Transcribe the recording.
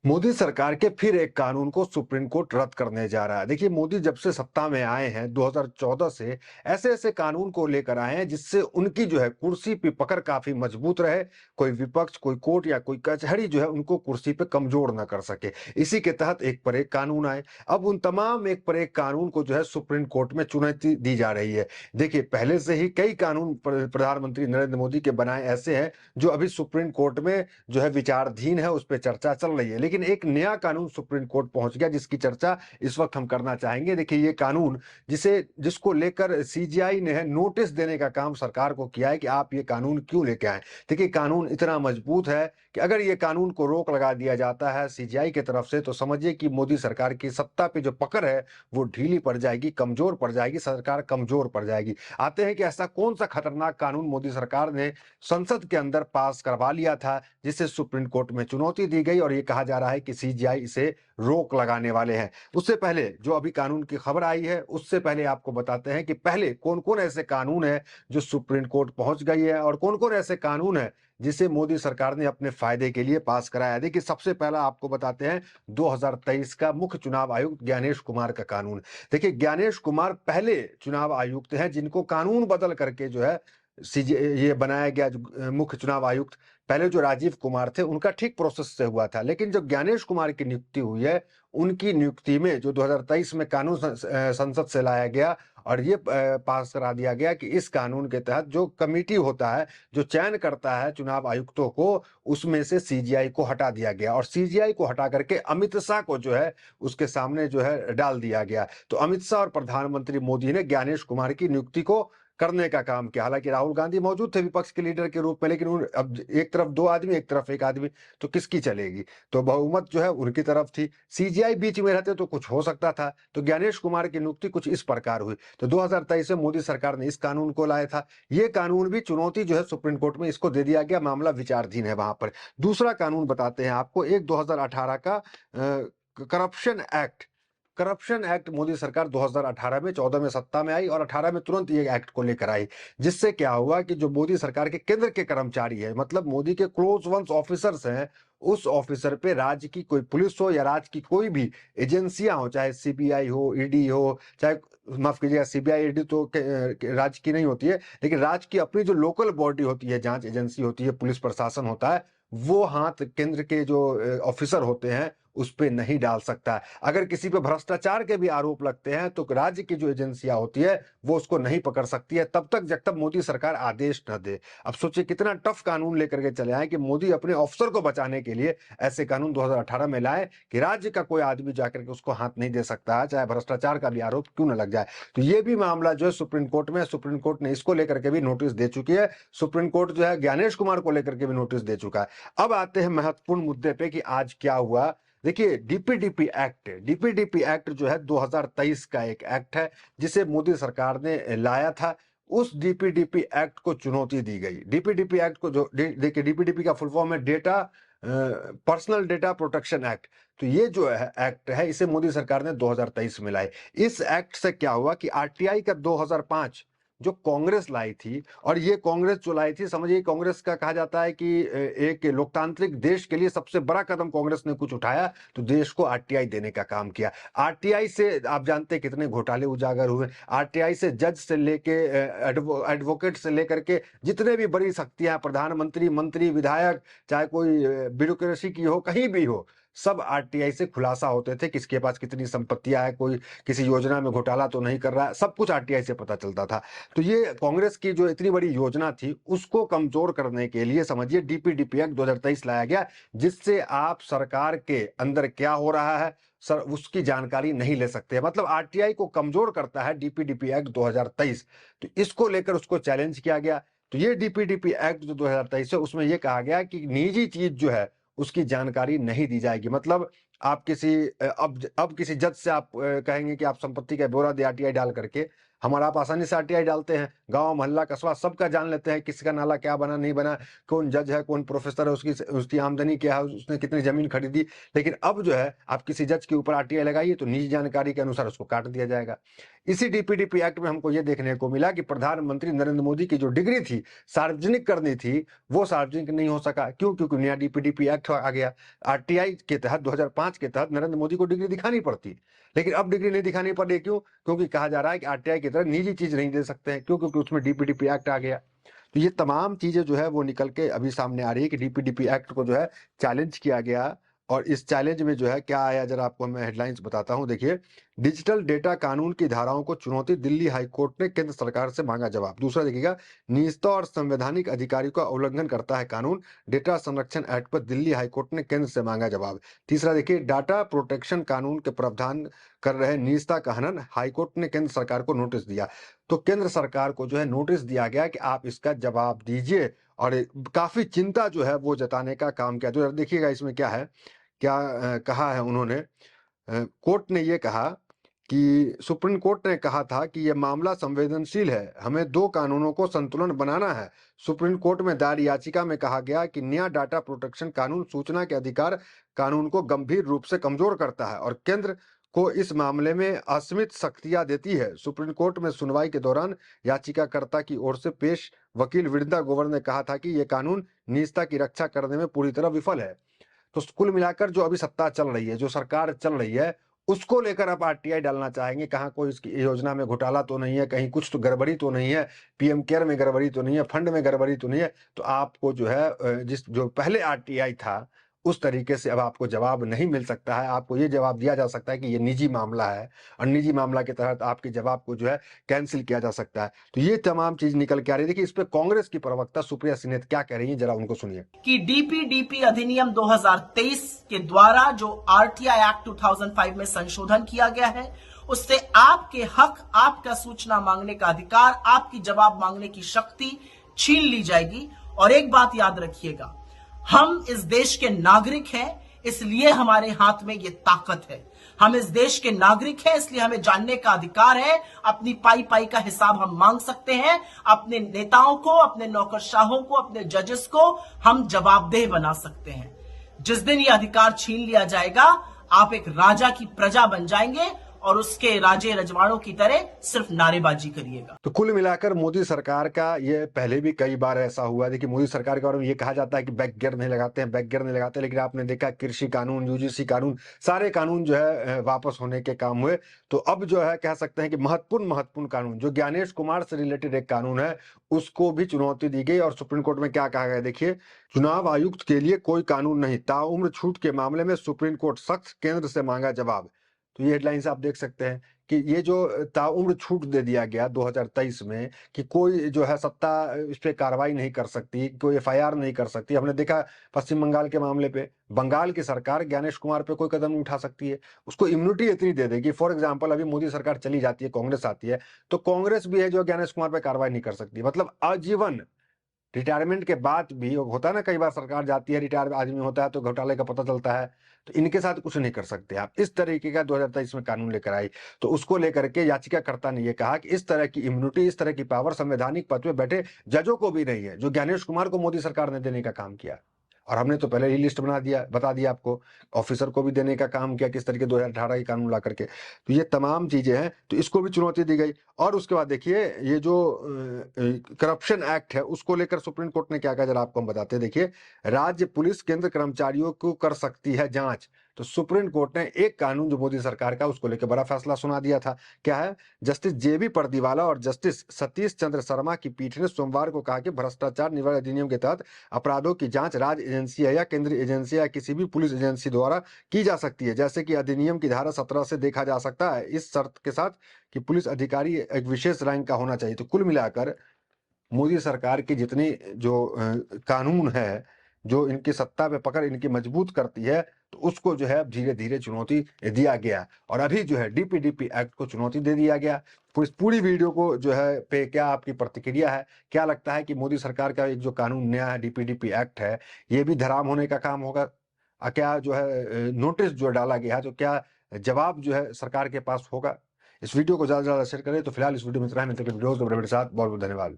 मोदी सरकार के फिर एक कानून को सुप्रीम कोर्ट रद्द करने जा रहा है। देखिए, मोदी जब से सत्ता में आए हैं 2014 से ऐसे-ऐसे कानून को लेकर आए हैं जिससे उनकी जो है कुर्सी पे पकड़ काफ़ी मजबूत रहे। कोई विपक्ष, कोई कोर्ट या कोई कचहरी जो है उनको कुर्सी पे कमज़ोर ना कर सके। इसी के तहत एक पर एक कानून आए। अब उन तमाम एक पर एक कानून को जो है सुप्रीम कोर्ट में चुनौती दी जा रही है। देखिए, पहले से ही कई कानून प्रधानमंत्री नरेंद्र मोदी के बनाए ऐसे हैं जो अभी सुप्रीम कोर्ट में जो है विचाराधीन है, उस पे चर्चा चल रही है। लेकिन एक नया कानून सुप्रीम कोर्ट पहुंच गया जिसकी चर्चा इस वक्त हम करना चाहेंगे। देखिए, ये कानून जिसको लेकर सीजीआई ने है नोटिस देने का काम सरकार को किया है कि आप ये कानून क्यों लेके आए। देखिए, कानून इतना मजबूत है कि अगर ये कानून को रोक लगा दिया जाता है सीजीआई की तरफ से तो समझिए कि मोदी सरकार की सत्ता पे जो पकड़ है वो ढीली पड़ जाएगी, कमजोर पड़ जाएगी, सरकार कमजोर पड़ जाएगी। आते हैं कि ऐसा कौन सा खतरनाक कानून मोदी सरकार ने संसद के अंदर पास करवा लिया था जिसे सुप्रीम कोर्ट में चुनौती दी गई और ये कहा जा रहा है कि सीजीआई इसे रोक लगाने वाले हैं। उससे पहले जो अभी कानून की खबर आई है उससे पहले आपको बताते हैं कि पहले कौन-कौन ऐसे कानून है जो सुप्रीम कोर्ट पहुंच गई है और कौन-कौन ऐसे कानून है जिसे मोदी सरकार ने अपने फायदे के लिए पास कराया। देखिए, सबसे पहला आपको बताते हैं 2023 का मुख्य चुनाव आयुक्त ज्ञानेश कुमार का कानून। देखिए, ज्ञानेश कुमार पहले चुनाव आयुक्त हैं जिनको कानून बदल करके जो है सीजे ये बनाया गया जो मुख्य चुनाव आयुक्त। पहले जो राजीव कुमार थे उनका ठीक प्रोसेस से हुआ था, लेकिन जो ज्ञानेश कुमार की नियुक्ति हुई है उनकी नियुक्ति में जो 2023 में कानून संसद से लाया गया और ये पास करा दिया गया कि इस कानून के तहत जो कमेटी होता है जो चयन करता है चुनाव आयुक्तों को, उसमें से सीजीआई को हटा दिया गया और सीजीआई को हटा करके अमित शाह को जो है उसके सामने जो है डाल दिया गया। तो अमित शाह और प्रधानमंत्री मोदी ने ज्ञानेश कुमार की नियुक्ति को करने का काम किया। हालांकि राहुल गांधी मौजूद थे विपक्ष के लीडर के रूप में, लेकिन अब एक तरफ दो आदमी एक तरफ एक आदमी, तो किसकी चलेगी। तो बहुमत जो है उनकी तरफ थी। सीजीआई बीच में रहते तो कुछ हो सकता था। तो ज्ञानेश कुमार की नियुक्ति कुछ इस प्रकार हुई। तो 2023 में मोदी सरकार ने इस कानून को लाया था। ये कानून भी चुनौती जो है सुप्रीम कोर्ट में इसको दे दिया गया, मामला विचाराधीन है वहां पर। दूसरा कानून बताते हैं आपको, एक 2018 का corruption act. Corruption act Modi सरकार 2018 में 14 में सत्ता में आई और 18 में तुरंत ये एक्ट को लेकर आई। जिससे क्या हुआ कि जो मोदी सरकार के केंद्र के कर्मचारी है, मतलब मोदी के क्लोज वंस ऑफिसर्स हैं, उस ऑफिसर पे राज्य की कोई पुलिस हो या राज्य की कोई भी एजेंसियां हो, चाहे सीबीआई हो, ईडी हो, चाहे माफ कीजिएगा सीबीआई ईडी तो राज्य की नहीं होती है, लेकिन राज्य की अपनी जो लोकल बॉडी होती है, जांच एजेंसी होती है, पुलिस प्रशासन होता है, वो हाथ केंद्र के जो ऑफिसर होते हैं उस पे नहीं डाल सकता है। अगर किसी पे भ्रष्टाचार के भी आरोप लगते हैं तो राज्य की जो एजेंसियां होती है वो उसको नहीं पकड़ सकती है तब तक जब तक मोदी सरकार आदेश न दे। अब सोचिए कितना टफ कानून लेकर के चले आए कि मोदी अपने ऑफिसर को बचाने के लिए ऐसे कानून 2018 में लाए कि राज्य का कोई आदमी जाकर के उसको हाथ नहीं दे सकता है, चाहे भ्रष्टाचार का भी आरोप क्यों न लग जाए। तो ये भी मामला जो है सुप्रीम कोर्ट में, सुप्रीम कोर्ट ने इसको लेकर के भी नोटिस दे चुकी है। सुप्रीम कोर्ट जो है ज्ञानेश कुमार को लेकर के भी नोटिस दे चुका है। अब आते हैं महत्वपूर्ण मुद्दे पे कि आज क्या हुआ। देखिए, डीपीडीपी एक्ट जो है 2023 का एक एक्ट है जिसे मोदी सरकार ने लाया था। उस डीपीडीपी एक्ट को चुनौती दी गई। डीपीडीपी एक्ट को जो देखिए, डीपीडीपी का फुल फॉर्म है data personal data protection act. तो ये जो है एक्ट है इसे मोदी सरकार ने 2023 में लाई। इस एक्ट से क्या हुआ कि आरटीआई का 2005 जो कांग्रेस लाई थी, और ये कांग्रेस जो लाई थी, समझिए कांग्रेस का कहा जाता है कि एक लोकतांत्रिक देश के लिए सबसे बड़ा कदम कांग्रेस ने कुछ उठाया तो देश को आरटीआई देने का काम किया। आरटीआई से आप जानते हैं कितने घोटाले उजागर हुए। आरटीआई से जज से लेके एडवोकेट से लेकर के जितने भी बड़ी शक्तियां, प्रधानमंत्री, मंत्री, विधायक, चाहे कोई ब्यूरोक्रेसी की हो, कहीं भी हो, सब आरटीआई से खुलासा होते थे किसके पास कितनी संपत्तियां है, कोई किसी योजना में घोटाला तो नहीं कर रहा है, सब कुछ आरटीआई से पता चलता था। तो ये कांग्रेस की जो इतनी बड़ी योजना थी उसको कमजोर करने के लिए समझिए डीपीडीपी एक्ट 2023 लाया गया, जिससे आप सरकार के अंदर क्या हो रहा है सर उसकी जानकारी नहीं ले सकते। मतलब आरटीआई को कमजोर करता है डीपीडीपी एक्ट 2023। तो इसको लेकर उसको चैलेंज किया गया। तो ये डीपीडीपी एक्ट जो 2023 है उसमें यह कहा गया कि निजी चीज जो है उसकी जानकारी नहीं दी जाएगी। मतलब आप किसी अब किसी जज से आप कहेंगे कि आप संपत्ति का ब्यौरा दे आरटीआई डाल करके, हमारा आप आसानी से आरटीआई डालते हैं, गांव मोहल्ला कस्बा सबका जान लेते हैं, किसका नाला क्या बना नहीं बना, कौन जज है कौन प्रोफेसर है, उसकी उसकी आमदनी क्या है, उसने कितनी जमीन खरीदी। लेकिन अब जो है आप किसी जज के ऊपर आरटीआई लगाइए तो निजी जानकारी के अनुसार उसको काट दिया जाएगा। इसी डीपीडीपी एक्ट में हमको ये देखने को मिला कि प्रधानमंत्री नरेंद्र मोदी की जो डिग्री थी सार्वजनिक करनी थी, वो सार्वजनिक नहीं हो सका। क्यों? क्योंकि नया डीपीडीपी एक्ट आ गया। आरटीआई के तहत 2005 के तहत नरेंद्र मोदी को डिग्री दिखानी पड़ती, लेकिन अब डिग्री नहीं दिखानी पड़ रही। क्यों? क्योंकि कहा जा रहा है कि आरटीआई की तरह निजी चीज नहीं दे सकते हैं। क्यों? क्योंकि उसमें डीपीडीपी एक्ट आ गया। तो ये तमाम चीजें जो है वो निकल के अभी सामने आ रही है कि डीपीडीपी एक्ट को जो है चैलेंज किया गया। और इस चैलेंज में जो है क्या आया, जरा आपको मैं हेडलाइंस बताता हूं। देखिए, डिजिटल डेटा कानून की धाराओं को चुनौती, दिल्ली हाईकोर्ट ने केंद्र सरकार से मांगा जवाब। दूसरा देखिएगा, निजता और संवैधानिक अधिकारी का उल्लंघन करता है कानून, डेटा संरक्षण एक्ट पर दिल्ली हाईकोर्ट ने केंद्र से मांगा जवाब। तीसरा देखिए, डाटा प्रोटेक्शन कानून के प्रावधान कर रहे निजता का हनन, हाईकोर्ट ने केंद्र सरकार को नोटिस दिया। तो केंद्र सरकार को जो है नोटिस दिया गया कि आप इसका जवाब दीजिए। और काफी चिंता जो है वो जताने का काम किया। तो देखिएगा इसमें क्या है, क्या कहा है उन्होंने। कोर्ट ने ये कहा कि सुप्रीम कोर्ट ने कहा था कि यह मामला संवेदनशील है, हमें दो कानूनों को संतुलन बनाना है। सुप्रीम कोर्ट में दायर याचिका में कहा गया कि नया डाटा प्रोटेक्शन कानून सूचना के अधिकार कानून को गंभीर रूप से कमजोर करता है और केंद्र को इस मामले में असीमित शक्तियां देती है। सुप्रीम कोर्ट में सुनवाई के दौरान याचिकाकर्ता की ओर से पेश वकील वृंदा ग्रोवर ने कहा था कि यह कानून निजता की रक्षा करने में पूरी तरह विफल है। तो कुल मिलाकर जो अभी सत्ता चल रही है, जो सरकार चल रही है, उसको लेकर आप आरटीआई डालना चाहेंगे। कहाँ कोई इसकी योजना में घोटाला तो नहीं है, कहीं कुछ तो गड़बड़ी तो नहीं है, पीएम केयर में गड़बड़ी तो नहीं है, फंड में गड़बड़ी तो नहीं है। तो आपको जो है जिस जो पहले आरटीआई था उस तरीके से अब आपको जवाब नहीं मिल सकता है। आपको ये जवाब दिया जा सकता है कि ये निजी मामला है, और निजी मामला के तहत आपके जवाब को जो है कैंसिल किया जा सकता है। तो ये तमाम चीज निकल के आ रही है। देखिए, इस पे कांग्रेस की प्रवक्ता सुप्रिया सिन्हा क्या कह रही है, जरा उनको सुनिए। कि डीपीडीपी अधिनियम 2023 के द्वारा जो आरटीआई एक्ट 2005 में संशोधन किया गया है, उससे आपके हक, आपका सूचना मांगने का अधिकार, आपकी जवाब मांगने की शक्ति छीन ली जाएगी। और एक बात याद रखिएगा, हम इस देश के नागरिक हैं, इसलिए हमारे हाथ में ये ताकत है। हम इस देश के नागरिक हैं, इसलिए हमें जानने का अधिकार है। अपनी पाई पाई का हिसाब हम मांग सकते हैं। अपने नेताओं को, अपने नौकरशाहों को, अपने जजेस को हम जवाबदेह बना सकते हैं। जिस दिन ये अधिकार छीन लिया जाएगा, आप एक राजा की प्रजा बन जाएंगे और उसके राजे रजवाड़ों की तरह सिर्फ नारेबाजी करिएगा। तो कुल मिलाकर मोदी सरकार का ये पहले भी कई बार ऐसा हुआ। देखिए, मोदी सरकार के बारे में ये कहा जाता है कि बैक गियर नहीं लगाते हैं, बैक गियर नहीं लगाते, लेकिन आपने देखा कृषि कानून, यूजीसी कानून, सारे कानून जो है वापस होने के काम हुए। तो अब जो है कह सकते हैं कि महत्वपूर्ण कानून, जो ज्ञानेश कुमार से रिलेटेड एक कानून है, उसको भी चुनौती दी गई। और सुप्रीम कोर्ट में क्या कहा गया, देखिए, चुनाव आयुक्त के लिए कोई कानून नहीं, ताउम्र छूट के मामले में सुप्रीम कोर्ट सख्त, केंद्र से मांगा जवाब। तो ये हेडलाइंस आप देख सकते हैं कि ये जो ताउम्र छूट दे दिया गया 2023 में कि कोई जो है सत्ता इस पे कार्रवाई नहीं कर सकती, कोई एफआईआर नहीं कर सकती। हमने देखा पश्चिम बंगाल के मामले पे, बंगाल की सरकार ज्ञानेश कुमार पे कोई कदम नहीं उठा सकती है, उसको इम्यूनिटी इतनी दे देगी। फॉर एग्जाम्पल, अभी मोदी सरकार चली जाती है, कांग्रेस आती है, तो कांग्रेस भी है जो ज्ञानेश कुमार पे कार्रवाई नहीं कर सकती। मतलब आजीवन रिटायरमेंट के बाद भी होता है ना, कई बार सरकार जाती है, रिटायर आदमी होता है तो घोटाले का पता चलता है, तो इनके साथ कुछ नहीं कर सकते आप। इस तरीके का 2023 में कानून लेकर आई। तो उसको लेकर के याचिकाकर्ता ने यह कहा कि इस तरह की इम्यूनिटी, इस तरह की पावर संवैधानिक पद पे बैठे जजों को भी नहीं है, जो ज्ञानेश कुमार को मोदी सरकार ने देने का काम किया। और हमने तो पहले ही लिस्ट बता दिया आपको, ऑफिसर को भी देने का काम किया किस तरीके 2018 की कानून ला करके। तो ये तमाम चीजें हैं, तो इसको भी चुनौती दी गई। और उसके बाद देखिए, ये जो करप्शन एक्ट है, उसको लेकर सुप्रीम कोर्ट ने क्या कहा, जरा आपको हम बताते हैं। देखिए, राज्य पुलिस केंद्र कर्मचारियों को कर सकती है जांच। तो सुप्रीम कोर्ट ने एक कानून जो मोदी सरकार का, उसको लेकर बड़ा फैसला सुना दिया था। क्या है, जस्टिस जेबी परदीवाला और जस्टिस सतीश चंद्र शर्मा की पीठ ने सोमवार को कहा कि भ्रष्टाचार निवारण अधिनियम के तहत अपराधों की जांच राज्य एजेंसी या केंद्रीय एजेंसी या किसी भी पुलिस एजेंसी द्वारा की जा सकती है, जैसे कि अधिनियम की धारा 17 से देखा जा सकता है, इस शर्त के साथ कि पुलिस अधिकारी एक विशेष रैंक का होना चाहिए। तो कुल मिलाकर मोदी सरकार की जितनी जो कानून है, जो इनकी सत्ता पे पकड़ इनकी मजबूत करती है, तो उसको जो है धीरे धीरे चुनौती दिया गया। और अभी जो है डीपीडीपी एक्ट को चुनौती दे दिया गया। तो इस पूरी वीडियो को जो है पे क्या आपकी प्रतिक्रिया है, क्या लगता है कि मोदी सरकार का एक जो कानून नया है, डीपीडीपी एक्ट है, ये भी धराम होने का काम होगा? क्या जो है नोटिस जो डाला गया है, तो क्या जवाब जो है सरकार के पास होगा? इस वीडियो को ज्यादा से ज्यादा शेयर करें। तो फिलहाल इस वीडियो में इतना ही, मिलते हैं वीडियोस में, मेरे साथ बहुत बहुत धन्यवाद।